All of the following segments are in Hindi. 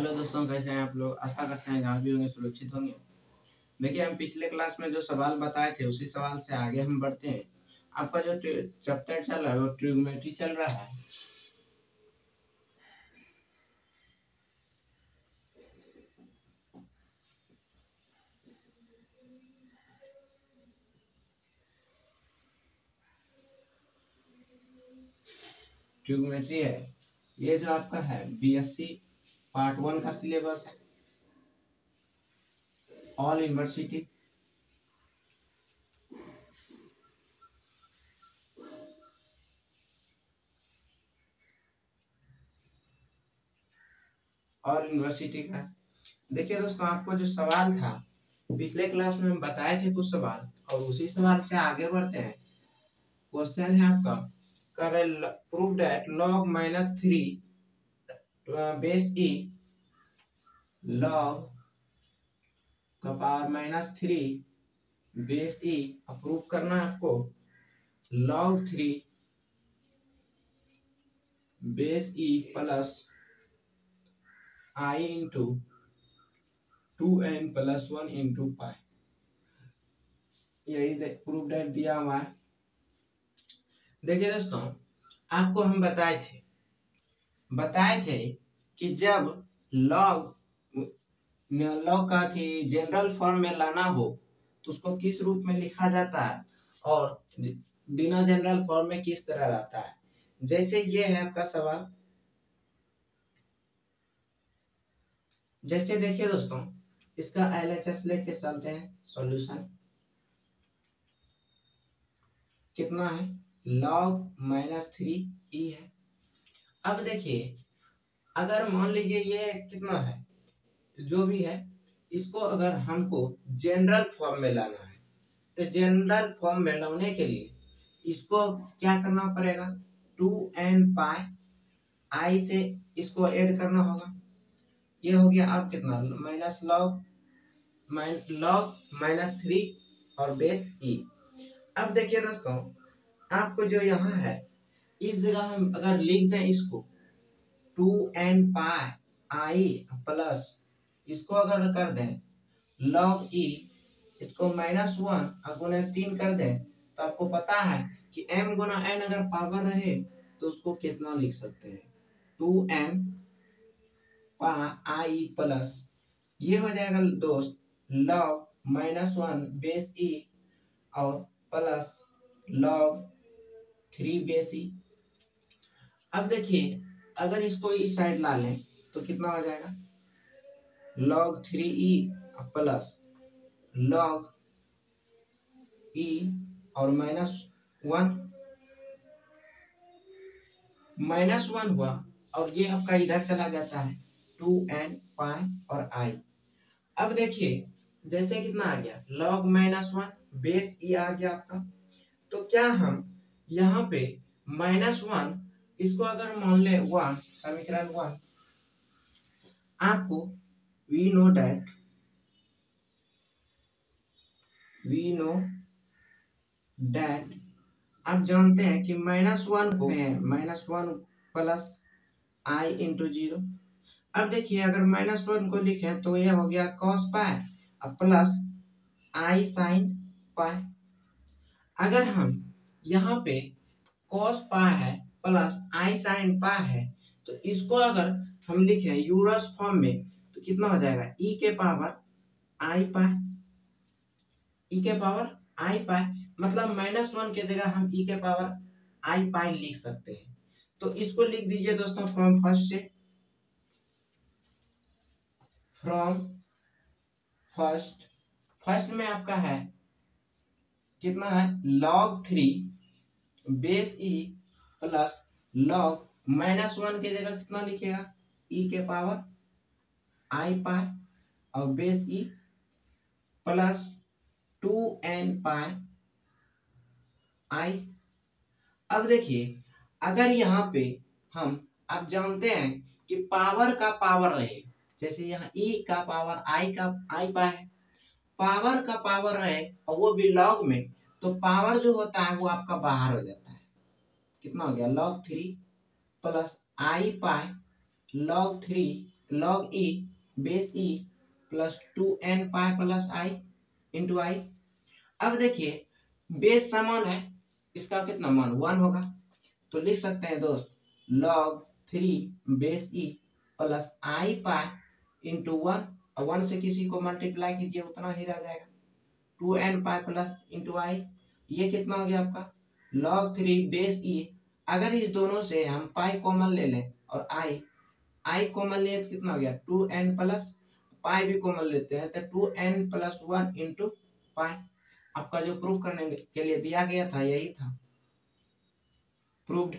हेलो दोस्तों, कैसे हैं आप लोग। आशा करते हैं आप भी होंगे, सुरक्षित होंगे। देखिए, हम पिछले क्लास में जो सवाल बताए थे उसी सवाल से आगे हम बढ़ते हैं। आपका जो चैप्टर चल रहा है वो ट्रिग्नोमेट्री चल रहा है। ट्रिग्नोमेट्री है, ये जो आपका है बीएससी पार्ट 1 का सिलेबस है। ऑल यूनिवर्सिटी का। देखिए दोस्तों, आपको जो सवाल था पिछले क्लास में हम बताए थे कुछ सवाल, और उसी सवाल से आगे बढ़ते हैं। क्वेश्चन है आपका, prove that log -3 base e log का पावर -3 बेस ई अप्रूव करना है आपको। log 3 base e plus i into 2n plus 1 into pi, यही प्रूफ डेट दिया हुआ है। देखिए दोस्तों, आपको हम बताए थे कि जब log का जनरल फॉर्म में लाना हो तो उसको किस रूप में लिखा जाता है, और बिना जनरल फॉर्म में किस तरह रहता है। जैसे ये है आपका सवाल। जैसे देखिए दोस्तों, इसका LHS लेके चलते हैं। सॉल्यूशन कितना है, log -3 है। अब देखिए, अगर मान लीजिए ये कितना है, जो भी है, इसको अगर हमको जनरल फॉर्म में लाना है तो जनरल फॉर्म में लाने के लिए इसको क्या करना पड़ेगा, 2n पाई आई से इसको ऐड करना होगा। ये हो गया अब कितना, log -3 और बेस ई। अब देखिए दोस्तों, आपको जो यहाँ है इस जगह हम अगर लिख दें इसको 2n पाई आई प्लस इसको अगर कर दें log ई, इसको -1 गुना 3 कर दें, तो आपको पता है कि m गुना n अगर पावर रहे तो उसको कितना लिख सकते हैं, 2n पाई आई प्लस ये हो जाएगा दोस्त log -1 बेस ई और प्लस log 3 बेस ई। अब देखिए, अगर इसको इस साइड ला लें तो कितना हो जाएगा, log 3e plus log e और -1 हुआ, और ये आपका इधर चला जाता है 2n पाई और i। अब देखिए, जैसे कितना आ गया, log -1 बेस e आ गया आपका। तो क्या हम यहाँ पे -1 इसको अगर मान ले 1, समीकरण 1, आपको we know that आप जानते हैं कि -1 को -1 प्लस i इंटू 0। अब देखिए, अगर -1 को लिखें तो यह हो गया cos pi plus i sin पाई। अगर हम यहाँ पे cos पाई है प्लस i sin पाई है, तो इसको अगर हम लिखें यूलर्स फॉर्म में तो कितना हो जाएगा, e के पावर i पाई, e के पावर i पाई, मतलब -1 के जगह हम e के पावर i पाई लिख सकते हैं। तो इसको लिख दीजिए दोस्तों फ्रॉम फर्स्ट से। फ्रॉम फर्स्ट में आपका है कितना है, log 3 base e plus log -1 के जगह कितना लिखेगा, e के पावर i पाई और base e plus 2n pi i। अब देखिए, अगर यहाँ पे हम आप जानते हैं कि पावर का पावर रहे, जैसे यहाँ e का पावर i पाई है, पावर का पावर रहे और वो भी लॉग में, तो पावर जो होता है वो आपका बाहर हो जाता है। कितना हो गया, log 3 plus i pi log 3 log e base e plus 2n pi plus i into i. अब देखिए बेस समान है, इसका कितना मान 1 होगा, तो लिख सकते हैं दोस्त log 3 बेस e प्लस आई पाई इंटू 1, और 1 से किसी को मल्टीप्लाई कीजिए उतना ही रह जाएगा 2n पाई प्लस इंटू आई। ये कितना हो गया आपका log 3 बेस e। अगर इस दोनों से हम पाई कॉमन ले लें और आई कॉमन लिए तो कितना हो गया 2n प्लस पाई भी कॉमन लेते हैं तो 2n प्लस 1 इंटू पाई। आपका जो प्रूफ करने के लिए दिया गया था यही था, proved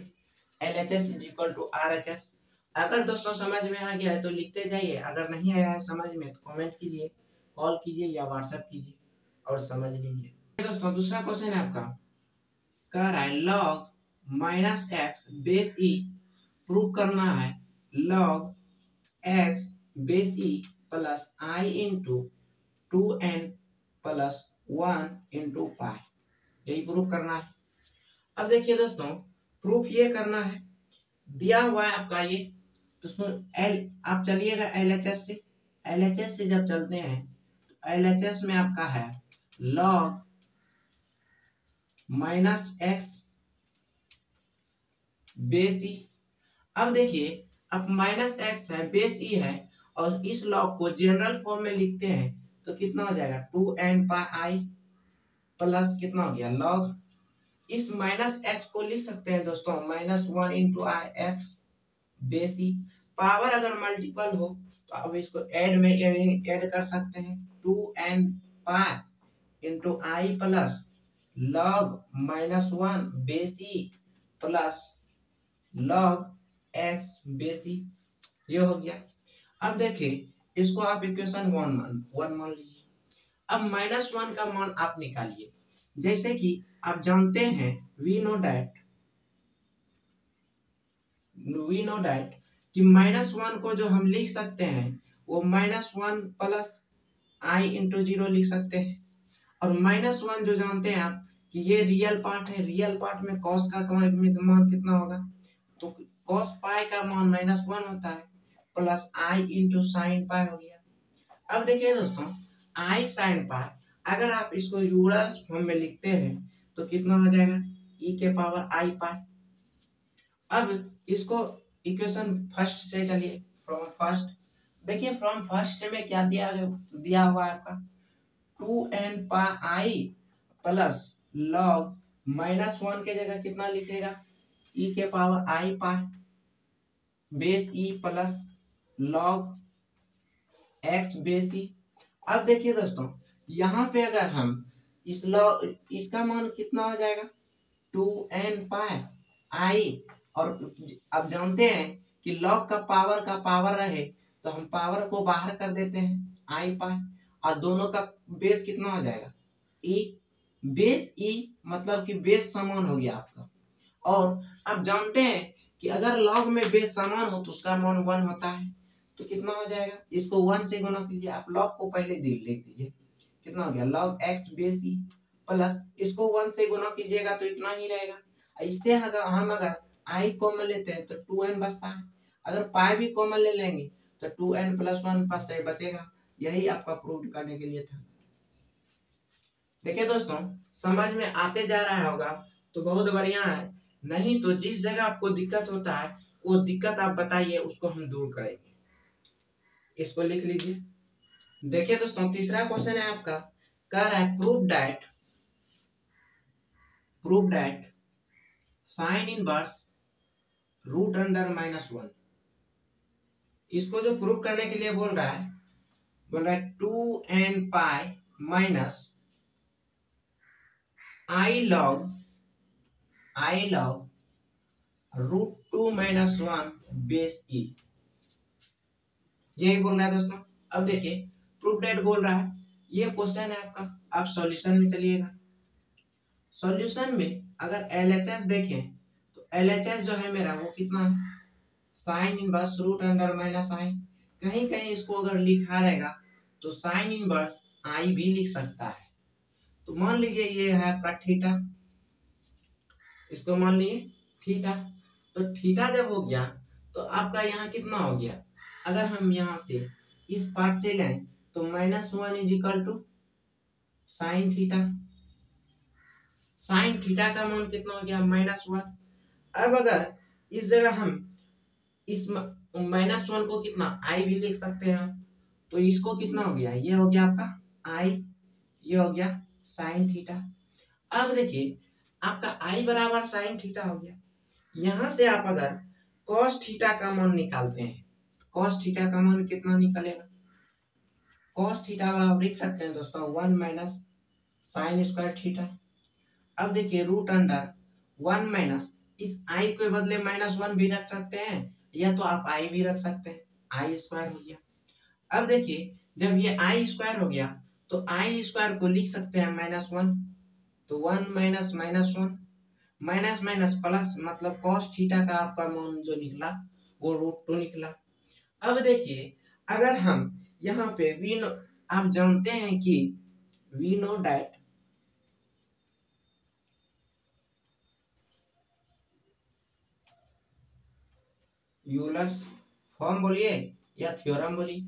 LHS is equal to RHS। अगर दोस्तों समझ में आ गया है तो लिखते जाइए, अगर नहीं आया है समझ में तो कमेंट कीजिए, कॉल कीजिए या व्हाट्सएप कीजिए और समझ लीजिए। दोस्तों दूसरा क्वेश्चन है आपका, कह रहा है log minus x base e prove करना है log x base e plus i into 2n plus 1 into pi, यही प्रूफ करना है। अब देखिए दोस्तों प्रूफ ये करना है, दिया हुआ है आपका ये, तो आप चलिएगा LHS से जब चलते हैं तो LHS में आपका है log minus x base e. अब देखिए अब माइनस एक्स है बेस ई है और इस लॉग को जनरल फॉर्म में लिखते हैं तो कितना हो जाएगा 2n पाई आई प्लस कितना हो गया log, इस माइनस एक्स को लिख सकते हैं दोस्तों minus 1 into i x base e. Power अगर मल्टीपल हो तो अब इसको ऐड कर सकते हैं 2n pi into i plus log minus 1 base e plus log x base e, ये हो गया। अब देखिए इसको आप इक्वेशन 1 मान लीजिए। अब माइनस 1 का मान आप निकालिए, जैसे कि आप जानते हैं वी नो डैट कि माइनस 1 को जो हम लिख सकते हैं वो माइनस 1 प्लस आई इंटू 0 लिख सकते हैं। और माइनस 1 जो जानते हैं आप कि ये रियल पार्ट है, रियल पार्ट में कॉस का मान कितना होगा, तो कॉस पाई का मान माइनस 1 होता है plus i into sine pi हो गया। अब देखिए दोस्तों आई साइन पाई अगर आप इसको यूलर्स फॉर्म में लिखते हैं तो कितना हो जाएगा e के पावर आई पाई। अब इसको इक्वेशन फर्स्ट से चलिए, फ्रॉम फर्स्ट देखिए, फ्रॉम फर्स्ट में क्या दिया हुआ है आपका 2n pi i plus log minus 1 के जगह कितना लिखेगा e के power i pi base e plus log x base e. अब देखिए दोस्तों यहाँ पे अगर हम इसका मान कितना हो जाएगा 2n पाई आई, और अब जानते हैं कि log का पावर रहे तो हम पावर को बाहर कर देते हैं आई पाई, और दोनों का बेस कितना हो जाएगा e बेस ई, मतलब कि बेस समान हो गया आपका। और आप जानते हैं कि अगर log में बेस समान हो तो उसका मान 1 होता है, तो कितना हो जाएगा, इसको 1 से गुना कीजिए, आप log को पहले लिख दीजिए, कितना हो गया log x base e plus इसको 1 से गुना कीजिएगा तो इतना ही रहेगा। इससे अगर i कॉमन लेते हैं तो 2n बचता है, अगर पाई भी कॉमन ले लेंगे तो 2n प्लस 1 बचेगा। यही आपका प्रूव करने के लिए था। देखिए दोस्तों समझ में आते जा रहा होगा तो बहुत बढ़िया है, नहीं तो जिस जगह आपको दिक्कत होता है वो दिक्कत आप बताइए, उसको हम दूर करेंगे। इसको लिख लीजिए। देखिए दोस्तों तीसरा क्वेश्चन है आपका, कह रहा है prove that sine inverse root under minus 1। इसको जो प्रूव करने के लिए बोल रहा है 2n pi minus i log root 2 minus 1 base e, यही बोल रहा है दोस्तों। अब देखिए प्रूफ दैट बोल रहा है, ये क्वेश्चन है आपका। आप सॉल्यूशन में चलिएगा। सॉल्यूशन में अगर LHS देखें तो LHS जो है मेरा वो कितना है sine inverse root under minus i. कहीं कहीं इसको अगर लिखा रहेगा तो साइन इनवर्स आई भी लिख सकता है। तो मान लीजिए ये है आपका थीटा, इसको मान लीजिए थीटा। तो थीटा जब हो गया तो आपका यहाँ कितना हो गया, अगर हम यहाँ से इस पार्ट से लें तो -1 is equal to sine theta. Sine theta का मान कितना हो गया? -1। अब अगर इस जगह हम इस -1 को कितना आई भी लिख सकते हैं, तो इसको कितना हो गया? ये हो गया आपका आई, ये हो गया साइन थीटा। अब देखिए आपका आई बराबर साइन थीटा हो गया। यहां से आप अगर कॉस थीटा का मान निकालते हैं, कॉस थीटा का मान कितना निकलेगा? कॉस थीटा बराबर लिख सकते हैं दोस्तों 1 माइनस साइन स्क्वायर थीटा। अब देखिए रूट अंडर 1 माइनस, इस आई के बदले -1 भी रख सकते हैं, या तो आप आई भी रख सकते हैं, आई स्क्वायर हो गया। अब देखिए जब ये आई स्क्वायर हो गया तो आई स्क्वायर को लिख सकते हैं -1, तो 1 माइनस -1 माइनस माइनस प्लस, मतलब कॉस थीटा का आपका मान जो निकला वो √2 निकला। अब देखिए अगर हम यहाँ पे वी नो, आप जानते हैं कि we know that Euler's form बोलिए या थ्योरम बोलिए,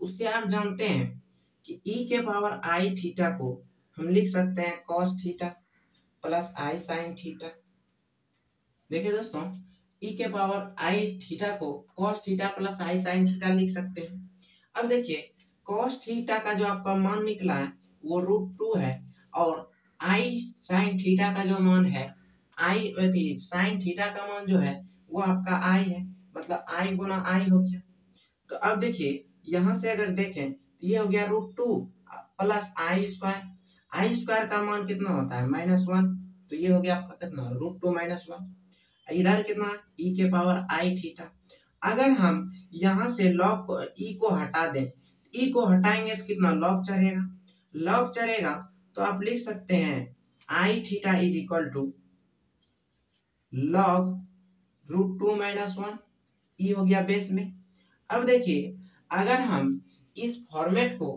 उससे आप जानते हैं कि e के पावर आई थीटा को हम लिख सकते हैं cos theta plus i sine theta. देखिए दोस्तों e के पावर आई थीटा को cos theta plus i sine theta लिख सकते हैं। अब देखिए कॉस थीटा का जो आपका मान निकला है वो √2 है, और आई साइन थीटा का जो मान है, आई साइन थीटा का मान जो है वो आपका आई है, मतलब आई गुना आई हो गया। तो अब देखिए यहाँ से अगर देखें तो ये हो गया √2 प्लस आई स्क्वायर। आई स्क्वायर का मान कितना होता है? -1, तो ये हो गया आपका कितना? √2 -1। इधर कितना? e के पावर आई थीटा। अगर हम यहाँ से लॉग को e को हटा दें, e को हटाएंगे तो कितना लॉग चढ़ेगा? लॉग चढ़ेगा तो आप लिख सकते हैं i theta is equal to log √2 -1, e हो गया बेस में। अब देखिए अगर हम इस फॉर्मेट को,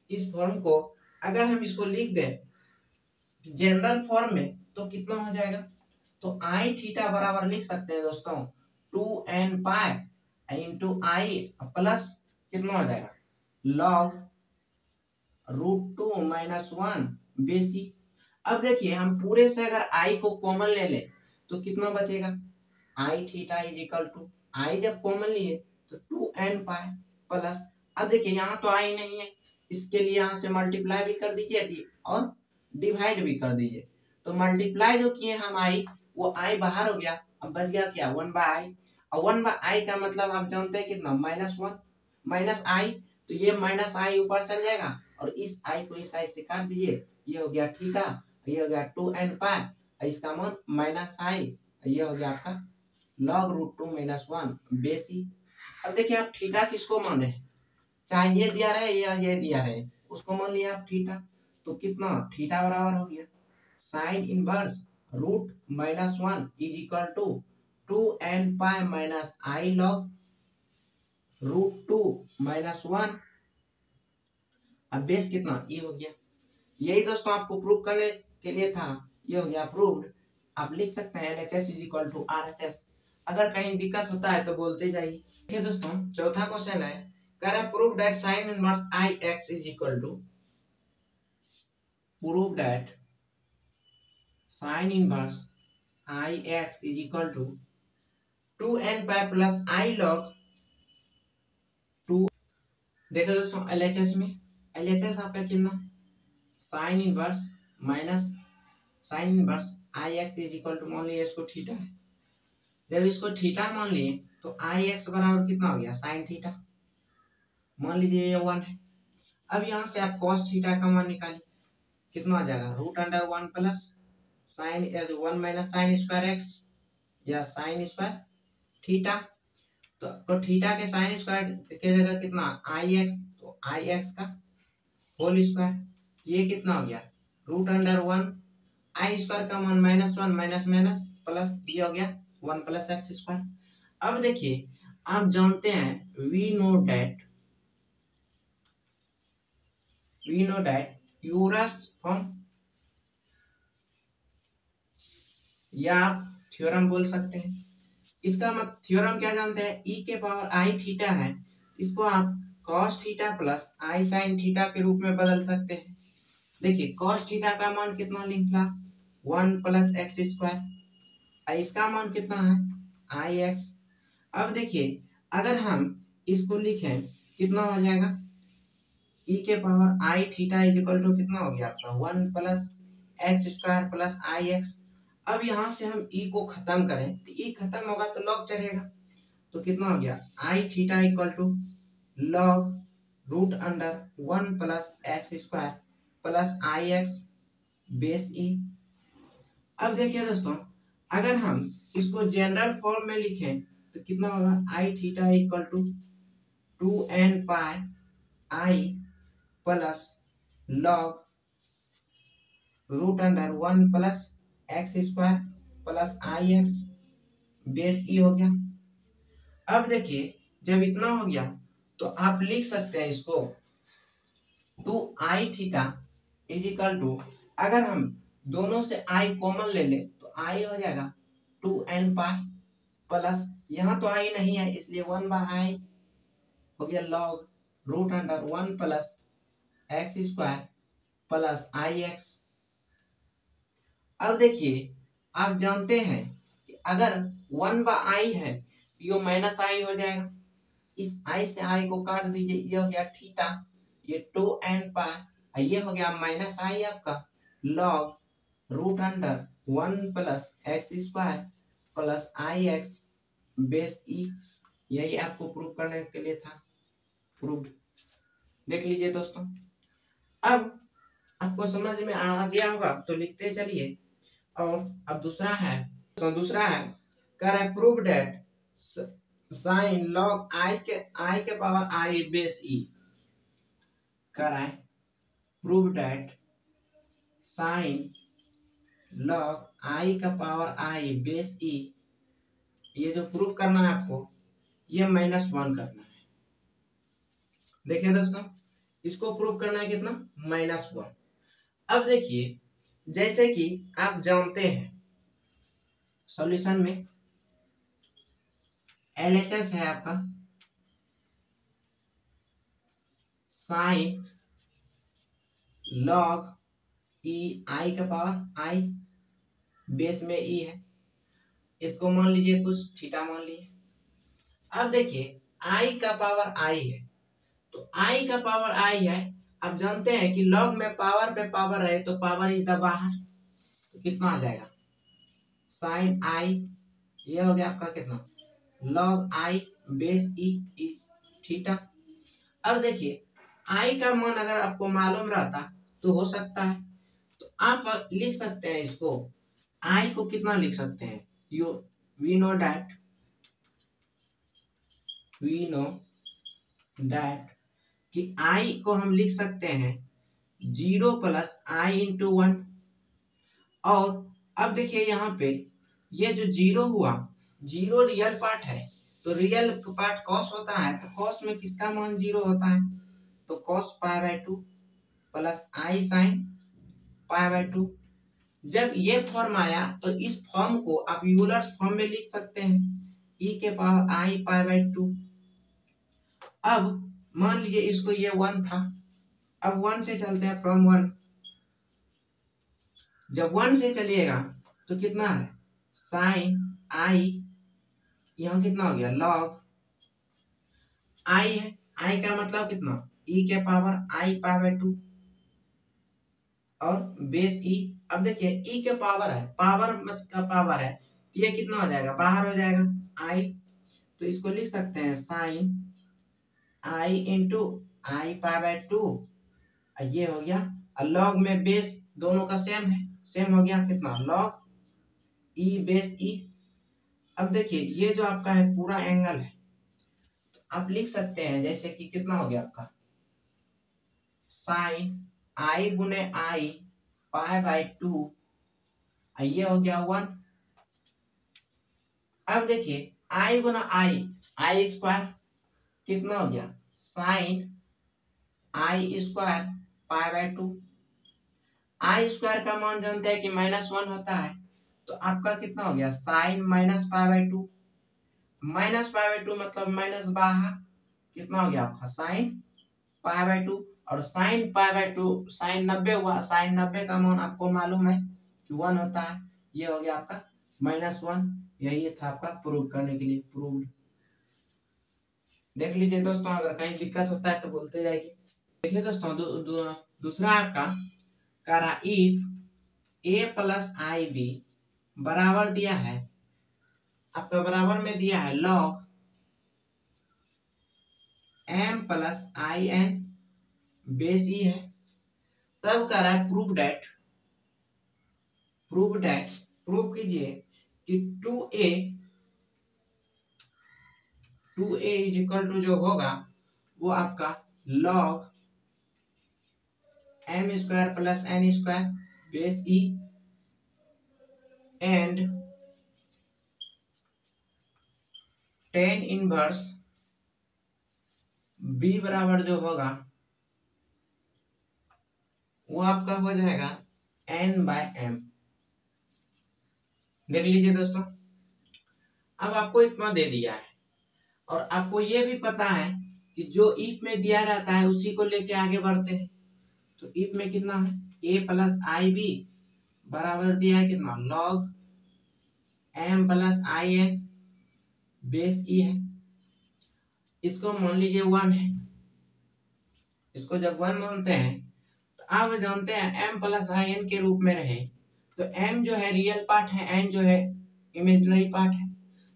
इस फॉर्म को अगर हम इसको लिख दें जनरल फॉर्म में तो कितना हो जाएगा? तो आई थीटा बराबर लिख सकते हैं दोस्तों 2n pi into i plus कितना हो जाएगा? लॉग √2 -1 बेसी। अब देखिए हम पूरे से अगर आई को कॉमन ले ले तो कितना बचेगा? आई थीटा इज इक्वल टू, आई जब कॉमन लिए तो 2n पाई प्लस, अब देखिए यहाँ तो आई नहीं है, इसके लिए यहाँ से मल्टीप्लाई भी कर दीजिए और डिवाइड भी कर दीजिए। तो मल्टीप्लाई जो किए हम आई, वो आई बाहर हो गया, अब बच गया क्या? 1/i। और 1/i का मतलब आप जानते हैं कितना? -1 माइनस आई, तो ये -i ऊपर चल जाएगा और इस आई को इस आई से काट दीजिए, ये हो गया थीटा, ये हो गया 2n पाई, इसका मान -i, ये हो गया आपका log √2 -1 बेसी। अब देखिए आप थीटा किसको मान रहे हैं? चाहे ये दिया रहे या ये दिया रहे, उसको मान लिया आप थीटा, तो कितना थीटा बराबर हो गया sine inverse √-1 is equal to 2n pi minus i log √2 -1। अब बेस कितना? ये हो गया। यही दोस्तों आपको प्रूव करने के लिए था, ये हो गया प्रूव्ड। आप लिख सकते हैं LHS is equal to RHS। अगर कहीं दिक्कत होता है तो बोलते जाइए। देखिए दोस्तों चौथा क्वेश्चन है, कह रहा है prove that sine inverse IX is equal to, prove that sine inverse IX is equal to 2n pi plus i log 2। देखो दोस्तों LHS में, LHS आपका कितना? Sine inverse minus sine inverse IX is equal to, मान लिया इसको थीटा है। जब इसको थीटा मान लिए तो IX बराबर कितना हो गया? Sine theta. मान लीजिए ये 1 है। अब यहाँ से आप cos थीटा का मान निकालिए, कितना आ जाएगा? √1 plus sign 1 minus sine square x या साइन स्क्वायर थीटा। तो थीटा के साइन स्क्वायर के जगह कितना? IX, तो IX का होल स्क्वायर, ये कितना हो गया? √1 आई स्क्वायर का मान -1 माइनस माइनस प्लस, ये हो गया 1 प्लस एक्स स्क्वायर। अब देखिए आप जानते हैं we know that Euler's form, या आप थ्योरम बोल सकते हैं। इसका मतलब थ्योरम क्या जानते हैं? e के पावर आई थीटा है, इसको आप cos theta plus i sine theta के रूप में बदल सकते हैं। देखिए cos थीटा का मान कितना निकला 1 प्लस एक्स स्क्वायर, इसका मान कितना है आई एक्स। अब देखिए अगर हम इसको लिखें कितना हो जाएगा e के power i theta is equal to कितना हो गया आपका 1 plus x square plus i x. अब यहाँ से हम e को खत्म करें तो e खत्म होगा तो log चलेगा, तो कितना हो गया i theta equal to log root under 1 plus x square plus i x base e. अब देखिए दोस्तों अगर हम इसको जनरल फॉर्म में लिखें तो कितना होगा i theta equal to 2n pi i plus log root under 1 plus x square plus i x base e हो गया। अब देखिए जब इतना हो गया तो आप लिख सकते हैं इसको 2i theta is equal to, अगर हम दोनों से i कॉमन ले ले तो i हो जाएगा 2n पाई प्लस यहाँ तो i नहीं है इसलिए 1/i हो गया log root under 1 plus x square plus i x. अब देखिए आप जानते हैं कि अगर 1/i है ये माइनस आई हो जाएगा, इस i से i को काट दीजिए, ये हो गया थीटा, ये 2n पाई, ये हो गया माइनस आई आपका log root under 1 plus x square plus i x base e. यही आपको प्रूव करने के लिए था, प्रूव देख लीजिए दोस्तों। अब आपको समझ में आ गया होगा तो लिखते चलिए। और अब दूसरा है कह रहा है prove that sign log I के पावर आई बेस ई, कह रहा है prove that sign log I का पावर आई बेस ई। ये जो प्रूव करना है आपको ये -1 करना है। देखिए दोस्तों इसको प्रूव करना है कितना -1। अब देखिए जैसे कि आप जानते हैं सॉल्यूशन में LHS है आपका साइन लॉग ई आई का पावर आई बेस में ई है, इसको मान लीजिए कुछ थीटा मान लीजिए। अब देखिए आई का पावर आई है तो आई का पावर आई है, आप जानते हैं कि लॉग में पावर पे पावर है तो पावर इज द बाहर, तो कितना आ जाएगा साइन आई, ये हो गया आपका कितना log I base E theta. अब देखिए आई का मान अगर आपको मालूम रहता तो हो सकता है तो आप लिख सकते हैं इसको, आई को कितना लिख सकते हैं यू वी नो दैट कि आई को हम लिख सकते हैं 0 प्लस आई इंटू 1। और अब देखिए यहाँ पे ये जो 0 हुआ, 0 रियल पार्ट है तो रियल पार्ट कॉस होता है, तो कॉस में किसका मान 0 होता है तो कॉस π/2 प्लस आई साइन π/2। जब ये फॉर्म आया तो इस फॉर्म को आप यूलर्स फॉर्म में लिख सकते हैं e के पावर आई π/2। अब मान लीजिए इसको ये 1 था, अब 1 से चलते हैं फ्रॉम 1, जब 1 से चलिएगा तो कितना है साइन आई, यहाँ कितना हो गया लॉग आई है, आई का मतलब कितना e के पावर आई π/2 और बेस ई। अब देखिए e के पावर है, पावर मतलब पावर है, ये कितना हो जाएगा बाहर हो जाएगा आई, तो इसको लिख सकते हैं साइन आई इंटू आई π/2, ये हो गया लॉग में बेस दोनों का सेम है, सेम हो गया कितना लॉग ई बेस ई। अब देखिए ये जो आपका है पूरा एंगल है तो आप लिख सकते हैं जैसे कि कितना हो गया आपका साइन आई गुने आई π/2, ये हो गया 1। अब देखिए आई गुना आई स्क्वायर कितना हो गया साइन आई स्क्वायर π/2, आई स्क्वायर का मान जानते हैं कि -1 होता है, तो आपका कितना हो गया साइन -π/2, -π/2 मतलब माइनस बाहर कितना हो गया आपका साइन पाई बाय 2, और साइन पाई बाय 2 साइन 90 हुआ, साइन 90 का मान आपको मालूम है कि 1 होता है। ये हो गया आपका -1। यही था आपका प्रूव करने के लिए प्रूव्ड। देख लीजिए दोस्तों, अगर कहीं दिक्कत होता है तो बोलते जाइए। देखिए दोस्तों, दूसरा आपका करा if a plus i b बराबर दिया है, आपका बराबर में दिया है log m plus i n base e है, तब कह रहा है प्रूव कीजिए कि 2a इज इक्वल टू जो होगा वो आपका log m square plus n square base e and tan inverse b बराबर जो होगा वो आपका हो जाएगा n बाय m। देख लीजिए दोस्तों, अब आपको इतना दे दिया है और आपको ये भी पता है कि जो इफ में दिया रहता है उसी को लेके आगे बढ़ते हैं। तो इफ में कितना है a प्लस आई बी बराबर दिया है कितना log m plus i n base e है, इसको मान लीजिए 1 है। इसको जब 1 मानते हैं तो आप जानते हैं m प्लस आई एन के रूप में रहे तो m जो है रियल पार्ट है, n जो है इमेजिनरी पार्ट है।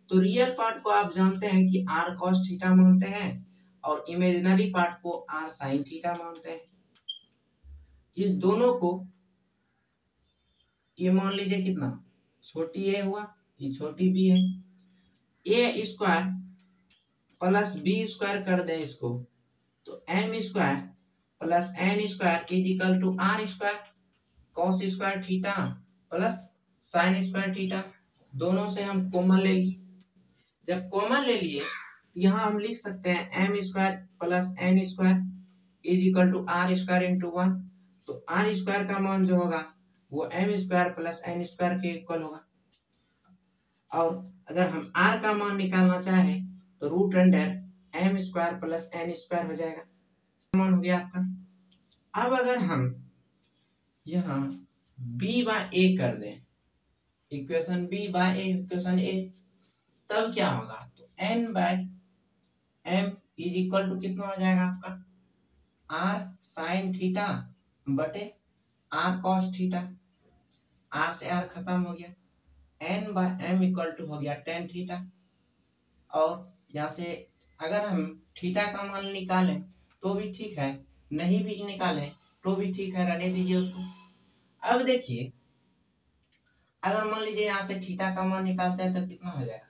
तो रियल पार्ट को आप जानते हैं कि r cos थीटा मानते हैं और इमेजिनरी पार्ट को r sin थीटा मानते हैं। इस दोनों को ये मान लीजिए कितना छोटी a हुआ, ये छोटी b है। a square plus b square कर दें इसको तो m square plus n square is equal to r square cos square theta plus sin square theta. दोनों से हम कॉमन ले लिए, जब कॉमन ले लिए तो यहाँ हम लिख सकते हैं m square plus n square is equal to r square into 1। तो r स्क्वायर का मान जो होगा वो m square plus n square के इक्वल होगा, और अगर हम r का मान निकालना चाहें तो root under m square plus n square हो जाएगा, मान हो गया आपका। अब अगर हम यहाँ b बाय a कर दें, equation b by a equation a, तब क्या होगा तो n by m is equal to कितना हो जाएगा आपका r साइन थीटा बटे r cos थीटा। r से r खत्म हो गया, n by m equal to हो गया tan थीटा। और यहाँ से अगर हम थीटा का मान निकालें तो भी ठीक है, नहीं भी निकालें तो भी ठीक है, रहने दीजिए उसको। अब देखिए, अगर मान लीजिए यहाँ से थीटा का मान निकालते हैं तो कितना हो जाएगा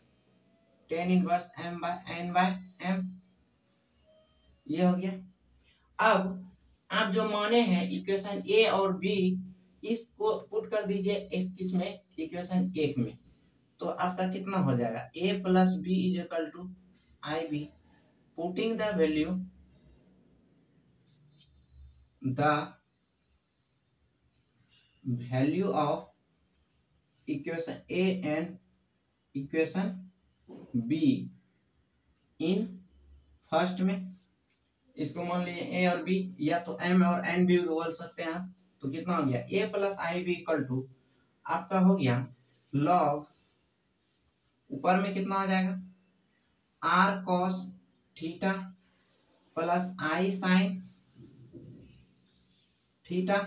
tan inverse m by n by m, ये हो गया। अब आप जो माने हैं इक्वेशन ए और बी, इसको पुट कर दीजिए इसमें इक्वेशन 1 में, तो आपका कितना हो जाएगा a plus b is equal to i b, putting the value of equation a and equation b in first में। इसको मान लीजिए a और b, या तो m और n भी बोल सकते हैं आप। तो कितना हो गया a plus i b equal to आपका हो गया log, ऊपर में कितना आ जाएगा r cos theta plus i sin theta,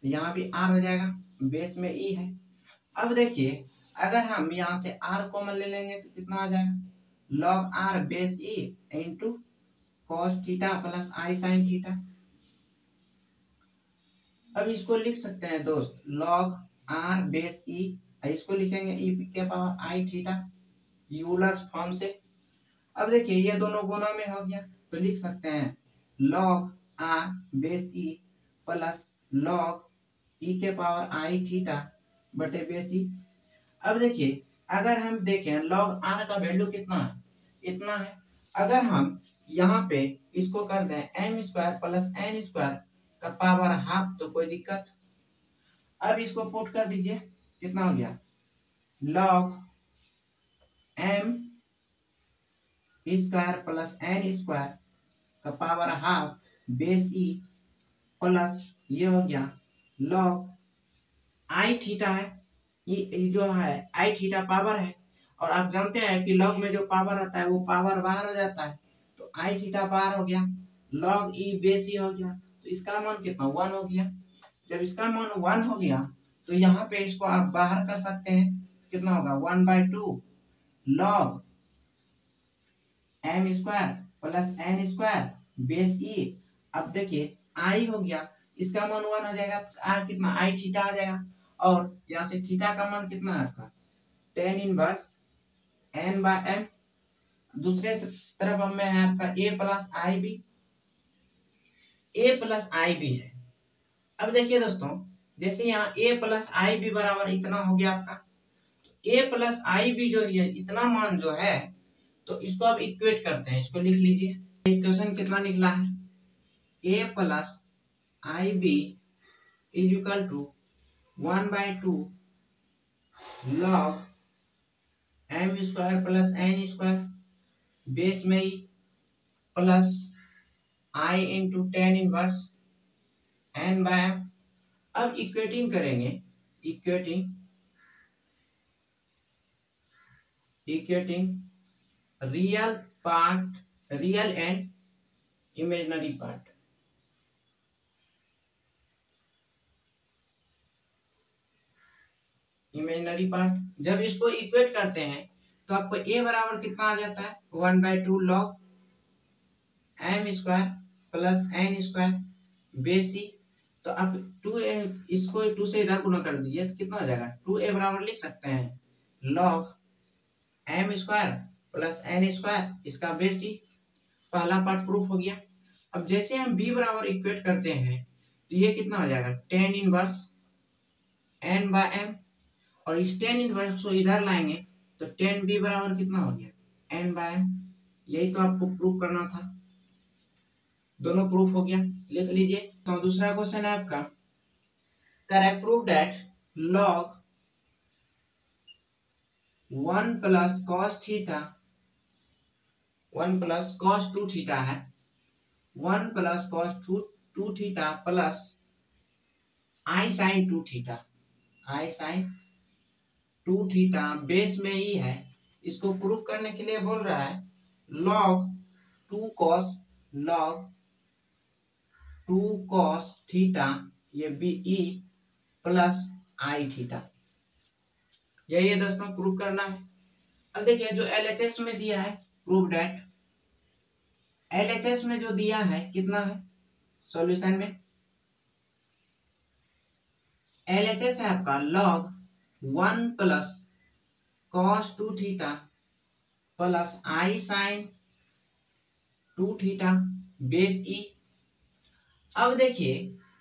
यहाँ भी r हो जाएगा, बेस में e है। अब देखिए, अगर हम यहाँ से r कॉमन ले लेंगे तो कितना आ जाएगा log r base e into cos theta plus i sin theta. अब इसको लिख सकते हैं दोस्त log r बेस e, इसको लिखेंगे e के power i theta Euler form से। अब देखिए ये दोनों गुना में हो गया तो लिख सकते हैं log r base e plus log e के पावर i थीटा बटे बेस e। अब देखिए, अगर हम देखें log r का वैल्यू कितना है, इतना है। अगर हम यहाँ पे इसको कर दें m square plus n square का पावर हाफ तो कोई दिक्कत। अब इसको पुट कर दीजिए, कितना हो गया log m square plus n square का power half base e plus ये हो गया लॉग आई थीटा है। ये जो है आई थीटा पावर है, और आप जानते हैं कि लॉग में जो पावर आता है वो पावर बाहर हो जाता है, तो आई थीटा बाहर हो गया, लॉग ई बेस ई हो गया, तो इसका मान कितना 1 हो गया। जब इसका मान 1 हो गया तो यहाँ पे इसको आप बाहर कर सकते हैं, कितना होगा 1/2 log m square plus n square base e. अब देखिए आई हो गया, इसका मान 1 हो जाएगा, आ कितना आई थीटा आ जाएगा, और यहाँ से थीटा का मान कितना है आपका tan inverse n by m. दूसरे तरफ हमें है आपका a plus i b, a plus i b है। अब देखिए दोस्तों, जैसे यहाँ ए प्लस आई बी बराबर इतना हो गया आपका, ए प्लस आई बी जो है इतना मान जो है, तो इसको आप इक्वेट करते हैं, इसको लिख लीजिए। इक्वेशन कितना निकला है, a plus i b is equal to 1/2 log m square plus n square base में ही plus i into tan inverse n by m. अब इक्वेटिंग करेंगे, equating real part, real and imaginary part. Imaginary part जब इसको इक्वेट करते हैं तो आपको ए बराबर कितना आ जाता है 1/2 log m square plus n square base e. तो आप 2a इसको 2 से इधर गुना कर दीजिए तो कितना हो जाएगा 2a बराबर लिख सकते हैं log m square plus n square इसका बेस ई। पहला पार्ट प्रूफ हो गया। अब जैसे हम b बराबर इक्वेट करते हैं तो ये कितना हो जाएगा tan inverse n by m, और इस tan इनवर्स को इधर लाएंगे तो tan b बराबर कितना हो गया n बाय m। यही तो आपको प्रूफ करना था, दोनों प्रूफ हो गया, लिख लीजिए। तो दूसरा क्वेश्चन है आपका, correct proof that log 1 plus cos theta 1 plus cos 2 theta है, 1 plus cos 2 theta plus i sin 2 theta, i sin 2 theta base में ही है। इसको प्रूफ करने के लिए बोल रहा है log 2 cos थीटा ये B E plus i theta, यही है दोस्तों प्रूफ करना है। अब देखिए जो एलएचएस में दिया है प्रूफ दैट, एलएचएस में जो दिया है कितना है सॉल्यूशन में, एलएचएस है आपका log 1 plus cos 2 theta plus i sine 2 theta base e. अब देखिए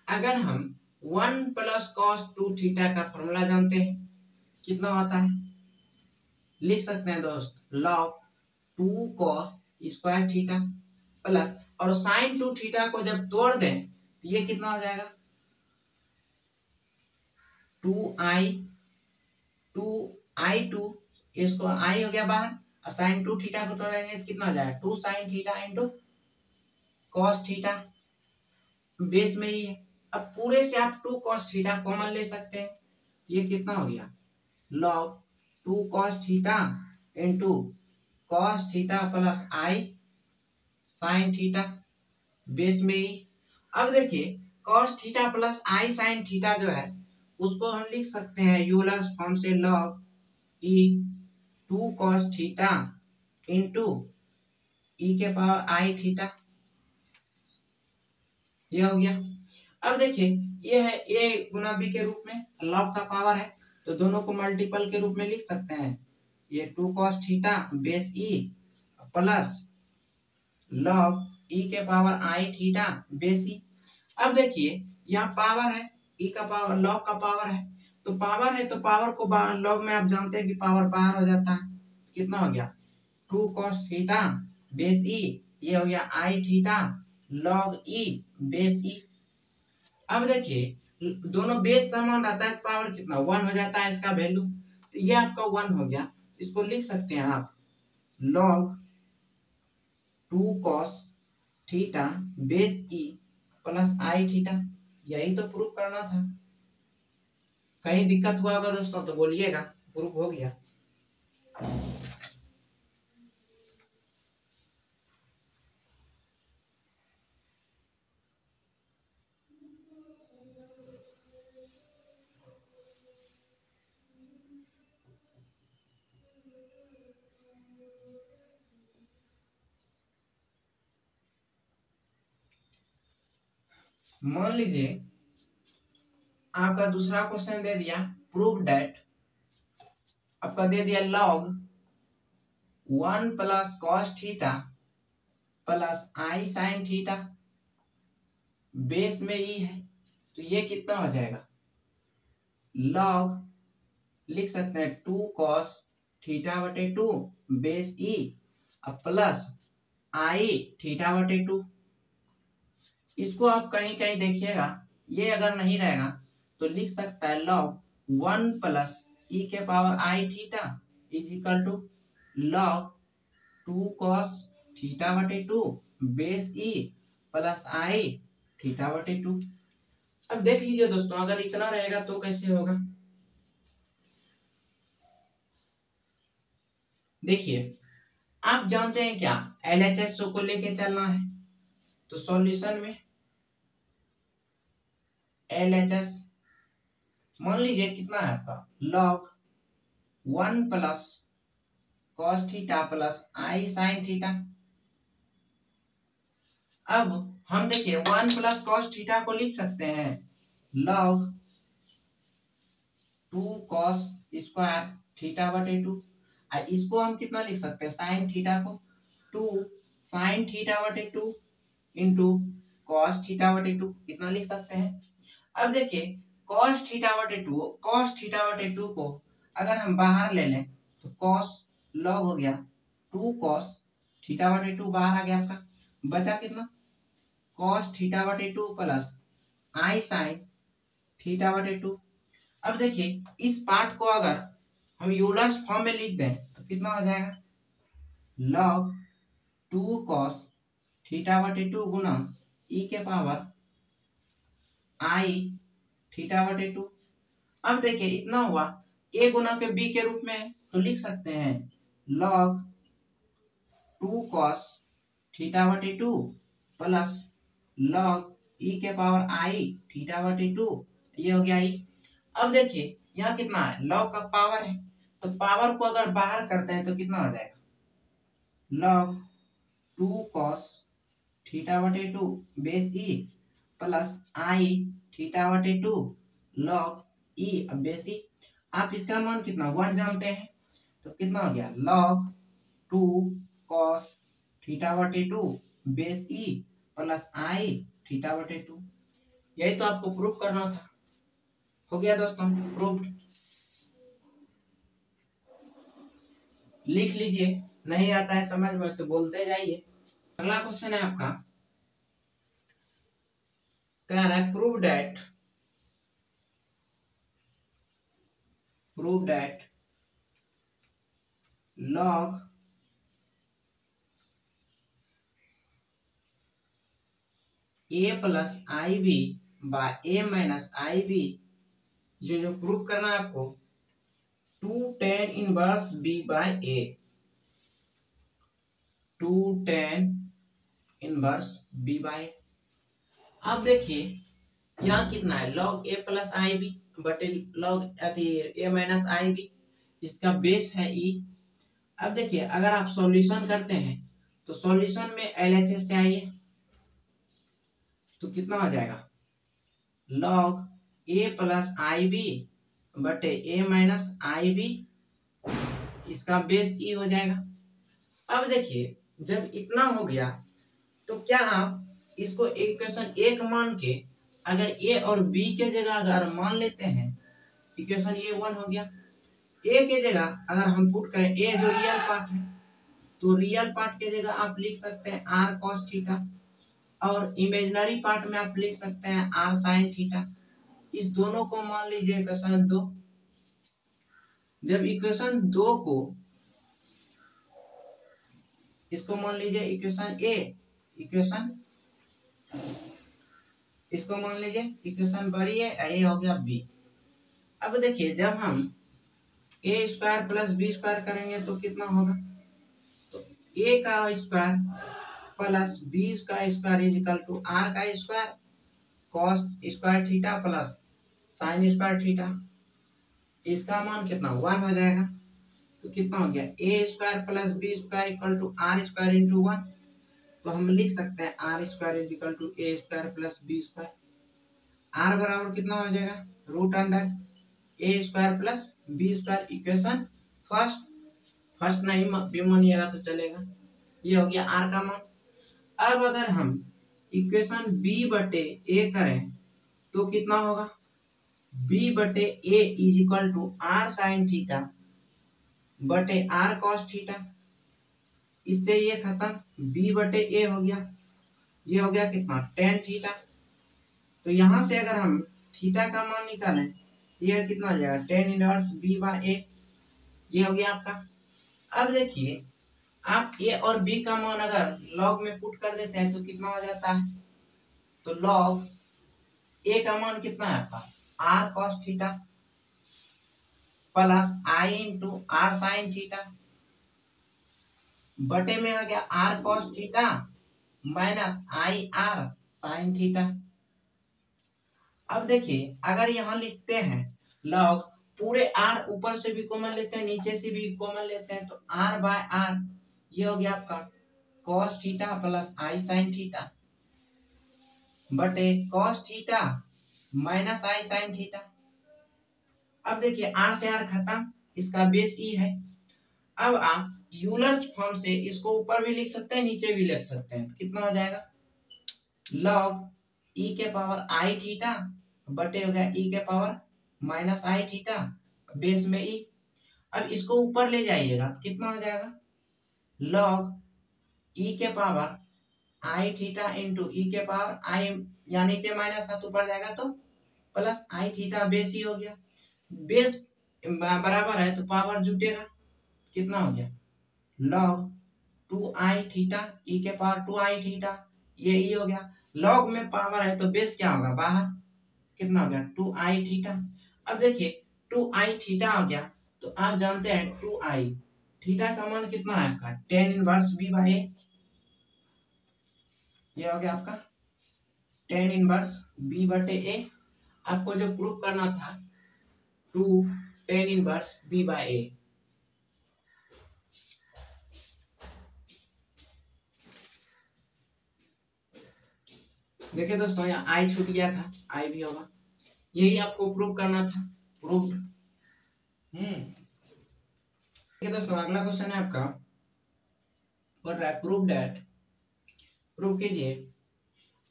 अगर हम 1 प्लस cos 2 थीटा का फॉर्मूला जानते हैं कितना होता है, लिख सकते हैं दोस्त log 2 cos square theta plus, और साइन 2 थीटा को जब तोड़ दें तो ये कितना हो जाएगा 2 इसको आई हो गया बाहर, और साइन 2 थीटा को तोड़ेंगे तो कितना हो जाएगा 2 sine theta into cos theta base में ही है। अब पूरे से आप 2 cos थीटा कॉमन ले सकते हैं, ये कितना हो गया log 2 cos theta into cos theta plus i sine theta base में ही। अब देखिए cos theta plus i sine theta जो है उसको हम लिख सकते हैं यूलर फॉर्म से log e 2 cos theta into e के पावर आई थीटा, ये हो गया। अब देखिए ये है a गुना b के रूप में, लॉग का पावर है तो दोनों को मल्टीपल के रूप में लिख सकते हैं, ये 2 cos theta base e plus log e के power i theta base e। अब देखिए यहाँ पावर है, e का पावर log का पावर है, तो पावर है तो पावर को log में आप जानते हैं कि पावर बाहर हो जाता है, कितना हो गया 2 cos थीटा बेस e, ये हो गया i theta log e base e। अब देखिए दोनों बेस समान रहता है, पावर कितना 1 हो जाता है इसका वैल्यू, तो ये आपका 1 हो गया। इसको लिख सकते हैं आप log 2 cos theta base e plus i theta. यही तो प्रूफ करना था। कहीं दिक्कत हुआ होगा दोस्तों तो बोलिएगा, प्रूफ हो गया। मान लीजिए आपका दूसरा क्वेश्चन दे दिया, प्रूफ डेट आपका दे दिया log 1 plus cos theta plus i sine theta base में ई है, तो ये कितना हो जाएगा? log लिख सकते हैं 2 cos थीटा बटे 2 base e plus i theta बटे 2। इसको आप कहीं कहीं देखिएगा, ये अगर नहीं रहेगा तो लिख सकता है log 1 प्लस ई के power i theta is equal to log 2 cos theta बटे 2 base e plus i theta बटे 2। अब देख लीजिए दोस्तों, अगर इतना रहेगा तो कैसे होगा? देखिए, आप जानते हैं क्या, एलएचएस को लेके चलना है, तो सॉल्यूशन में एलएचएस मान लीजिए कितना है आपका, log 1 plus cos theta plus i sine theta. अब हम देखिए 1 प्लस कॉस थीटा को लिख सकते हैं log 2 कॉस स्क्वायर थीटा बटे 2। इसको हम कितना लिख सकते हैं, साइन थीटा को 2 साइन थीटा बटे 2 इंटू कॉस थीटा बटे 2 कितना लिख सकते हैं। अब देखिए cos थीटा बटे 2 को अगर हम बाहर ले लें तो cos log हो गया 2 cos थीटा बटे 2 बाहर आ गया आपका, बचा कितना cos थीटा बटे 2 प्लस आई साइन थीटा बटे 2। अब देखिए इस पार्ट को अगर हम यूलर्स फॉर्म में लिख दें तो कितना हो जाएगा, log 2 cos थीटा बटे 2 गुना ई के पावर आई थीटा बटे 2। अब देखिए इतना हुआ, a गुना के b के रूप में तो लिख सकते हैं log 2 cos थीटा बटे 2 प्लस log e के पावर आई थीटा बटे 2, ये हो गया ई। अब देखिए यहाँ कितना है, log का पावर है, तो पावर को अगर बाहर करते हैं तो कितना हो जाएगा, log 2 cos थीटा बटे 2 base e plus i theta बटे 2 log ई बेस ई। आप इसका मान कितना 1 जानते हैं, तो कितना हो गया log 2 cos थीटा बटे 2 base e plus i theta बटे 2। यही तो आपको प्रूफ करना था। हो गया दोस्तों प्रूफ। लिख लीजिए, नहीं आता है समझ में तो बोलते जाइए। अगला क्वेश्चन है आपका, कह रहा है prove that log a plus i b by a minus i b, जो प्रूफ करना है आपको 2 tan inverse b by a, 2 tan inverse b by. अब देखिए यहाँ कितना है, log a plus i b बटे log a minus i b, इसका बेस है e। अब देखिए अगर आप सॉल्यूशन करते हैं तो सॉल्यूशन में एलएचएस चाहिए, तो कितना हो जाएगा log a plus i b बटे a माइनस आई बी, इसका बेस e हो जाएगा। अब देखिए जब इतना हो गया तो क्या आप इसको इक्वेशन 1 मान के अगर a और b के जगह अगर मान लेते हैं, इक्वेशन ये 1 हो गया। a के जगह अगर हम पुट करें, a जो रियल पार्ट है तो रियल पार्ट के जगह आप लिख सकते हैं r cos थीटा, और इमेजिनरी पार्ट में आप लिख सकते हैं r sin थीटा। इस दोनों को मान लीजिए इक्वेशन 2। जब इक्वेशन 2 को इसको मान लीजिए इक्वेशन ए, इक्वेशन इसको मान लीजिए इक्वेशन बड़ी है, ए हो गया बी। अब देखिए जब हम ए स्क्वायर प्लस बी स्क्वायर करेंगे तो कितना होगा, तो ए का स्क्वायर प्लस बी का square is equal to r का square cos square theta plus sine square theta. इसका मान कितना 1 हो जाएगा, तो कितना हो गया a square plus B square equal to r square into 1। तो हम लिख सकते हैं r square is equal to a square plus B square. R बराबर कितना हो जाएगा root under a square plus B square. Equation first नहीं भी मानिएगा तो चलेगा। ये हो गया आर का मान। अब अगर हम इक्वेशन बी बटे ए करें तो कितना होगा, बी बटे a is equal to r sine theta बटे आर कॉस थीटा। इससे ये खत्म, बी बटे ए हो गया, ये हो गया कितना टेन थीटा। तो यहां से अगर हम थीटा का मान निकालें ये कितना हो जाएगा टेन इनवर्स बी बाय ए। ये हो गया आपका। अब देखिए आप ए और बी का मान अगर लॉग में पुट कर देते हैं तो कितना हो जाता है, तो लॉग ए का मान कितना है आपका r cos theta plus i into r sine theta बटे में आ गया r cos theta minus i r sine theta. अब देखिए अगर यहाँ लिखते हैं लॉग पूरे आर ऊपर से भी कॉमन लेते हैं नीचे से भी कॉमन लेते हैं, तो आर बाय आर ये हो गया आपका cos theta plus i sine theta बटे cos theta minus i sine theta. अब देखिए आर से आर खत्म, इसका बेस ई है। अब आप यूलर फॉर्म से इसको ऊपर भी लिख सकते हैं नीचे भी लिख सकते हैं। कितना हो जाएगा लॉग ई के पावर आई थीटा बटे हो गया ई के पावर माइनस आई थीटा बेस में ई। अब इसको ऊपर ले जाइएगा कितना हो जाएगा लॉग ई के पावर आई थीटा इंटू ई के पावर आई, या नीचे माइनस था तो ऊपर जाएगा तो प्लस आई थीटा बेस ही हो गया। बेस बराबर है तो पावर जुटेगा, कितना हो गया लॉग 2i थीटा ई के पावर 2i थीटा, ये ई हो गया। लॉग में पावर है तो बेस क्या होगा बाहर, कितना हो गया 2i थीटा। अब देखिए 2i थीटा हो गया, तो आप जानते हैं 2i थीटा का मान कितना है आपका टेन इनवर्स बी बाय ए। ये हो गया आपका टेन इनवर्स बी बटे ए। आपको जो प्रूफ करना था 2 टेन इनवर्स बी बाय ए। देखिए दोस्तों यहाँ आई छूट गया था, आई भी होगा, यही आपको प्रूव करना था, प्रूव्ड। देखिए दोस्तों अगला क्वेश्चन है आपका, बोल रहा है प्रूव दैट, प्रूव कीजिए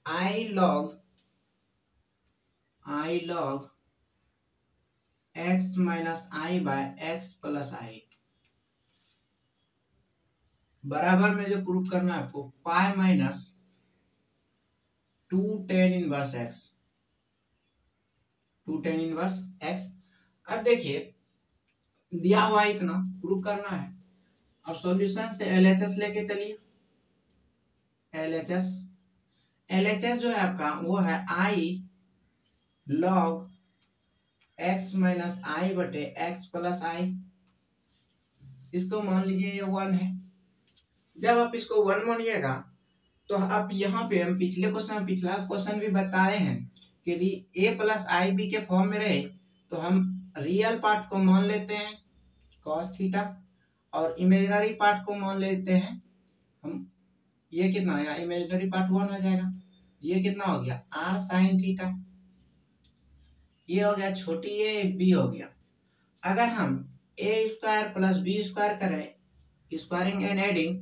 i log x minus i by x plus i बराबर में जो प्रूव करना है आपको pi minus 2 tan inverse x, 2 tan inverse x. अब देखिए दिया हुआ इतना प्रूव करना है। अब सॉल्यूशन से एलएचएस लेके चलिए। एलएचएस जो है आपका वो है आई लॉग एक्स माइनस आई बटे एक्स प्लस आई। इसको मान लीजिए ये 1 है। जब आप इसको 1 मानिएगा तो आप यहाँ पे हम पिछला क्वेश्चन भी बताए हैं कि ए प्लस आई बी के फॉर्म में रहे तो हम रियल पार्ट को मान लेते हैं cos थीटा और इमेजिनरी पार्ट को मान लेते हैं हम, ये कितना आया इमेजिनरी पार्ट 1 हो जाएगा, ये कितना हो गया r साइन थीटा, ये हो गया छोटी ए बी हो गया। अगर हम ए स्क्वायर प्लस बी स्क्वायर करें स्क्वायरिंग एंड एडिंग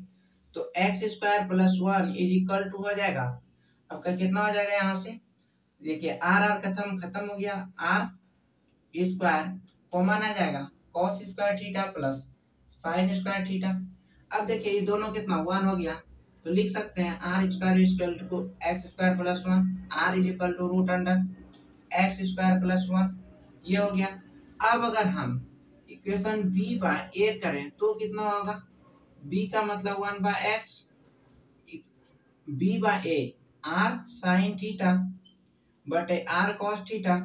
तो X square plus 1 is equal to हो जाएगा आपका कितना हो जाएगा यहाँ से देखिए आर खत्म हो गया, आर स्क्वायर कॉमन आ जाएगा cos square theta plus sine square theta. अब देखिए ये दोनों कितना 1 हो गया, तो लिख सकते हैं r square is equal to x square plus 1, r is equal to root under x square plus 1, ये हो गया। अब अगर हम इक्वेशन बी बाय ए करें तो कितना होगा बी का मतलब 1/x b by a r sine theta बटे आर कॉस थीटा।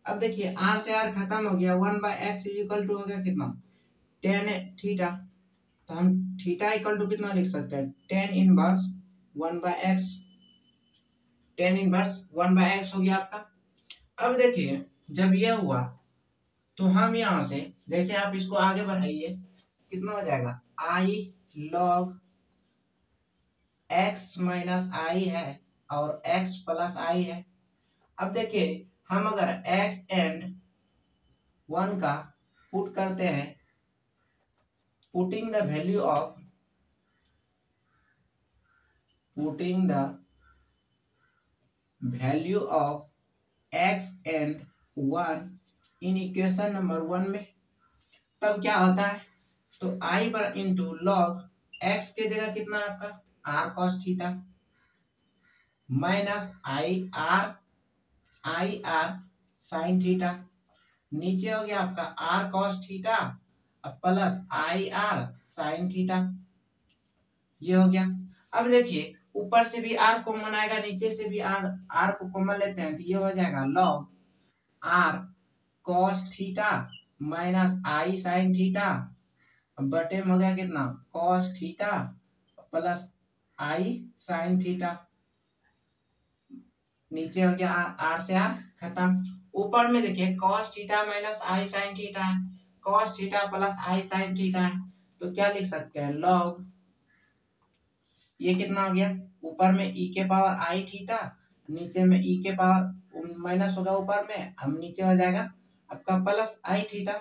अब देखिए आर से आर खत्म हो गया, 1/x इक्वल टू हो गया कितना 10 थीटा। तो हम थीटा इक्वल टू कितना लिख सकते हैं 10 इनवर्स 1/x, 10 इनवर्स 1/x हो गया आपका। अब देखिए जब ये हुआ तो हम यहाँ से जैसे आप इसको आगे बढ़ाइए कितना हो जाएगा आई लॉग x माइनस आई है और x प्लस आई है। अब देखिए हम अगर x एंड 1 का पुट करते हैं, putting the value of x and 1 in equation number 1 में, तब क्या होता है तो i पर इंटू लॉग x के जगह कितना है आपका r cos theta minus i r sine theta, नीचे हो गया आपका r cos थीटा प्लस आई आर साइन थीटा, ये हो गया। अब देखिए ऊपर से भी r कॉमन आएगा, नीचे से भी r को कॉमन लेते हैं तो ये हो जाएगा log r cos theta minus i sine theta बटे में हो गया कितना cos theta plus i sine theta, नीचे हो गया आर से आर खत्म। ऊपर में देखिए cos theta minus i sine theta है, cos theta plus i sine theta है, तो क्या लिख सकते हैं लॉग ये कितना हो गया ऊपर में e के पावर आई थीटा, नीचे में e के पावर माइनस होगा ऊपर में, अब नीचे हो जाएगा आपका प्लस आई थीटा,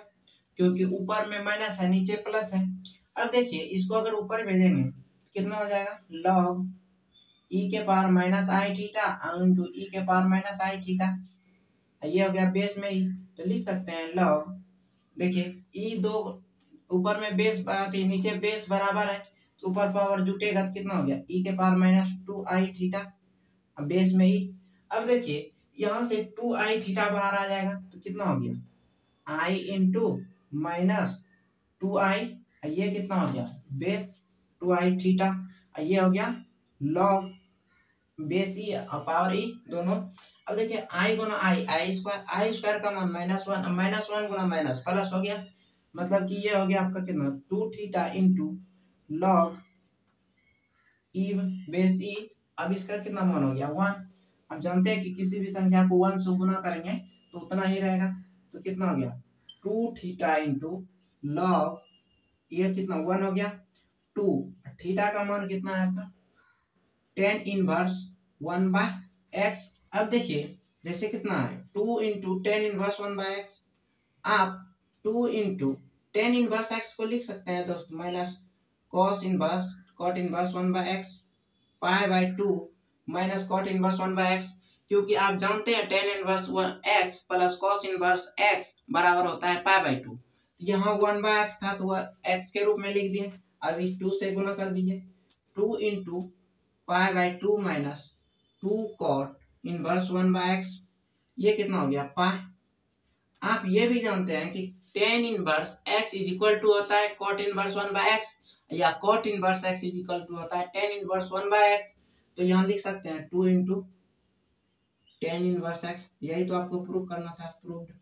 क्योंकि ऊपर में माइनस है नीचे प्लस है। अब देखिए इसको अगर ऊपर भेजेंगे तो कितना हो जाएगा लॉग e के पावर माइनस आई थीटा इंटू e के पावर माइनस आई थीटा, ये हो गया बेस में ही, तो लिख सकते हैं लॉग देखिए e दो ऊपर में बेस नीचे बेस बराबर है तो ऊपर पावर जुटेगा तो कितना हो गया e के power minus 2i theta base में ही। अब देखिए यहाँ से 2i थीटा बाहर आ जाएगा तो कितना हो गया i इंटू माइनस 2i, ये कितना हो गया बेस 2i थीटा, ये हो गया लॉग बेस ई और पावर ई दोनों। अब देखिए आई गुना आई स्क्वायर का मान -1 गुना माइनस प्लस हो गया, मतलब कि ये हो गया आपका कितना 2 theta into log e base e. अब इसका कितना मान हो गया 1। अब जानते हैं कि किसी भी संख्या को 1 से गुना करेंगे तो उतना ही रहेगा, तो कितना हो गया 2 थीटा इंटू लॉग ये कितना 1 हो गया 2, थीटा का मान कितना है आपका 10 इनवर्स 1/x। अब देखिए जैसे कितना है 2 इंटू 10 इनवर्स 1/x, आप 2 इंटू 10 इनवर्स x को लिख सकते हैं दोस्तों minus cos inverse 1/x pi by 2 minus cot inverse 1/x, क्योंकि आप जानते हैं 10 inverse x plus cos inverse x बराबर होता है पाई बाय 2, यहाँ 1/x था तो x के रूप में लिख दिए, अब इस 2 से गुना कर दीजिए 2 into pi by 2 minus 2 cot inverse 1/x, ये कितना हो गया पाई। आप ये भी जानते हैं कि tan inverse x is equal to होता है cot इनवर्स 1/x या cot inverse x is equal to होता है tan इनवर्स 1/x, तो यहाँ लिख सकते हैं 2 इंटू tan इनवर्स x, यही तो आपको प्रूव करना था, प्रूव्ड।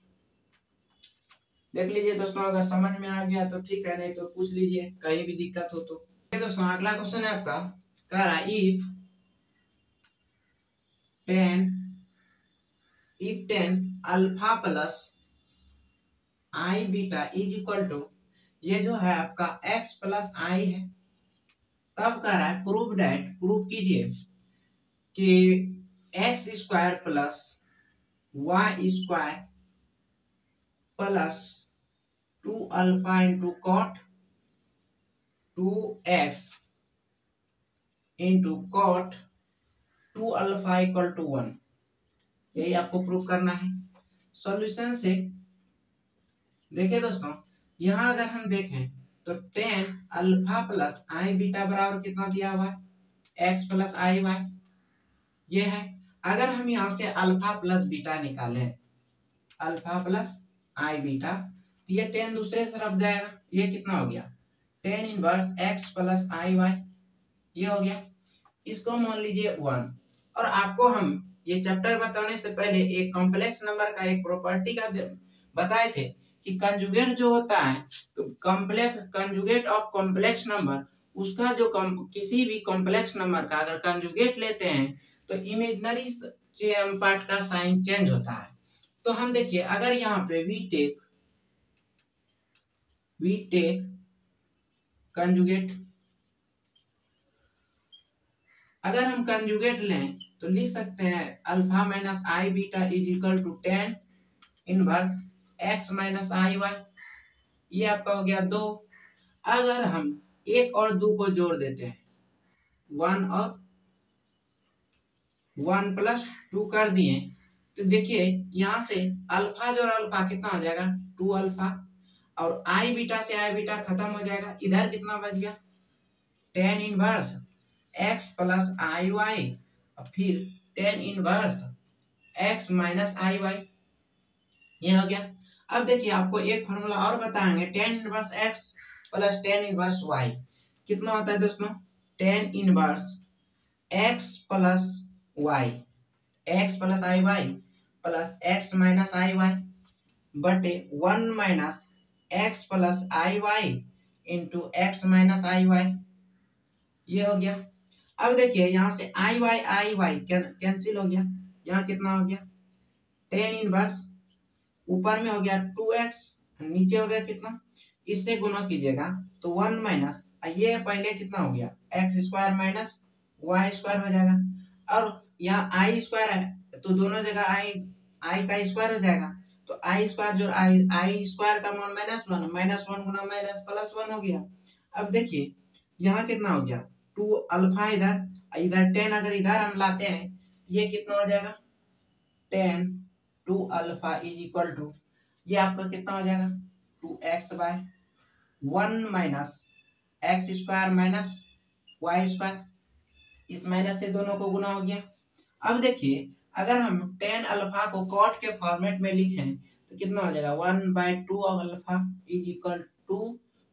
देख लीजिए दोस्तों अगर समझ में आ गया तो ठीक है, नहीं तो पूछ लीजिए कहीं भी दिक्कत हो तो। दोस्तों अगला क्वेश्चन है आपका कह रहा है if 10 alpha plus i beta is equal to, ये जो है आपका x प्लस आई है, तब कह रहा है प्रूव कीजिए कि x square plus y square plus 2 alpha into cot 2x into cot 2 alpha equal to 1, यही आपको प्रूव करना है। सॉल्यूशन से देखिए दोस्तों यहाँ अगर हम देखें तो 10 अल्फा प्लस आई बीटा बराबर कितना दिया हुआ है x प्लस आई वाई, ये है। अगर हम यहाँ से अल्फा प्लस बीटा निकालें अल्फा प्लस आई बीटा, तो ये 10 दूसरे तरफ जाएगा, ये कितना हो गया ten inverse x plus i y, ये हो गया। इसको मान लीजिए 1। और आपको हम ये चैप्टर बताने से पहले एक कॉम्प्लेक्स नंबर का एक प्रॉपर्टी का बताए थे कि कंजुगेट जो होता है, complex conjugate of complex number, उसका जो किसी भी कॉम्प्लेक्स नंबर का अगर कंजुगेट लेते हैं तो इमेजिनरी पार्ट का साइन चेंज होता है। तो हम देखिए, अगर यहाँ पे वी टेक कंजुगेट, अगर हम कंजुगेट लें तो लिख सकते हैं alpha minus i beta is equal to 10 inverse x minus i y, ये आपका हो गया 2। अगर हम 1 और 2 को जोड़ देते हैं, 1 और 1 प्लस 2 कर दिए, तो देखिए यहाँ से अल्फा जो अल्फा कितना हो जाएगा 2 अल्फा, और आई बीटा से आई बीटा खत्म हो जाएगा, इधर कितना बच गया 10 inverse x plus i Y, और फिर 10 inverse x minus i y, ये हो गया। अब देखिए आपको एक फॉर्मूला और बताएंगे, 10 inverse x plus 10 inverse y कितना होता है दोस्तों, 10 inverse x plus y, x plus i y plus x minus i y बटे 1 minus x plus i y into x minus i y, ये हो गया। अब देखिए यहाँ से आई वाई कैंसिल हो गया, यहाँ कितना हो गया 10 इनवर्स, ऊपर में हो गया 2x, नीचे हो गया कितना, इससे गुना कीजिएगा तो 1 माइनस ये पहले कितना हो गया x square minus y square हो जाएगा। और यहाँ आई स्क्वायर है तो दोनों जगह आई का स्क्वायर हो जाएगा, तो आई स्क्वायर जो आई स्क्वायर का मान -1 गुना माइनस +1 हो गया। अब देखिए यहाँ कितना हो गया 2 अल्फा, इधर इधर 10 अगर इधर हम लाते हैं ये कितना हो जाएगा 10 2 अल्फा इज इक्वल टू, ये आपका कितना हो जाएगा 2x by 1 minus x square minus y square, इस माइनस से दोनों को गुना हो गया। अब देखिए अगर हम 10 अल्फा को कॉट के फॉर्मेट में लिखें तो कितना हो जाएगा 1/2 alpha is equal to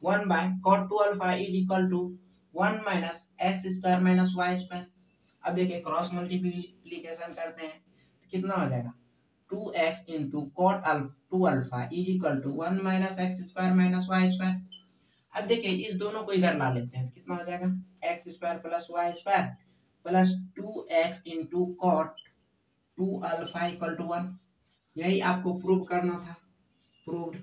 1 by cot 2 alpha is equal to 1 minus x square minus y square. अब देखिए क्रॉस मल्टीप्लिकेशन करते हैं तो कितना हो जाएगा 2x into cot 2 alpha is equal to 1 minus x square minus y square. अब देखिए इस दोनों को इधर ला लेते हैं, कितना हो जाएगा x square plus y square plus 2x into cot 2 alpha equal to 1, यही आपको प्रूव करना था, प्रूव्ड।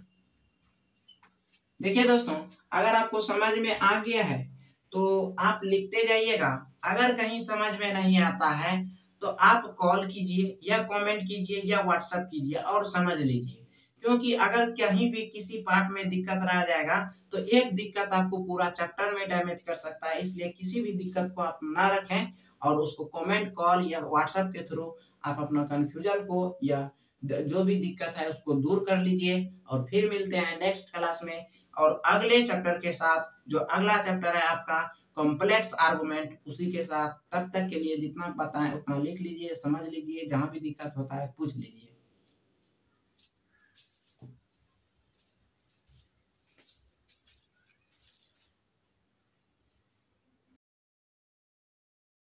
देखिए दोस्तों अगर आपको समझ में आ गया है तो आप लिखते जाइएगा, अगर कहीं समझ में नहीं आता है तो आप कॉल कीजिए या कमेंट कीजिए या व्हाट्सएप कीजिए और समझ लीजिए, क्योंकि अगर कहीं भी किसी पार्ट में दिक्कत रह जाएगा तो एक दिक्कत आपको पूरा चैप्टर में डैमेज कर सकता है, इसलिए किसी भी दिक्कत को आप ना रखें और उसको कमेंट कॉल या व्हाट्सएप के थ्रू आप अपना कंफ्यूजन को या जो भी दिक्कत है उसको दूर कर लीजिए। और फिर मिलते हैं नेक्स्ट क्लास में और अगले चैप्टर के साथ, जो अगला चैप्टर है आपका कॉम्प्लेक्स आर्गुमेंट, उसी के साथ। तब तक के लिए जितना बताएं उतना लिख लीजिए, समझ लीजिए, जहां भी दिक्कत होता है पूछ लीजिए।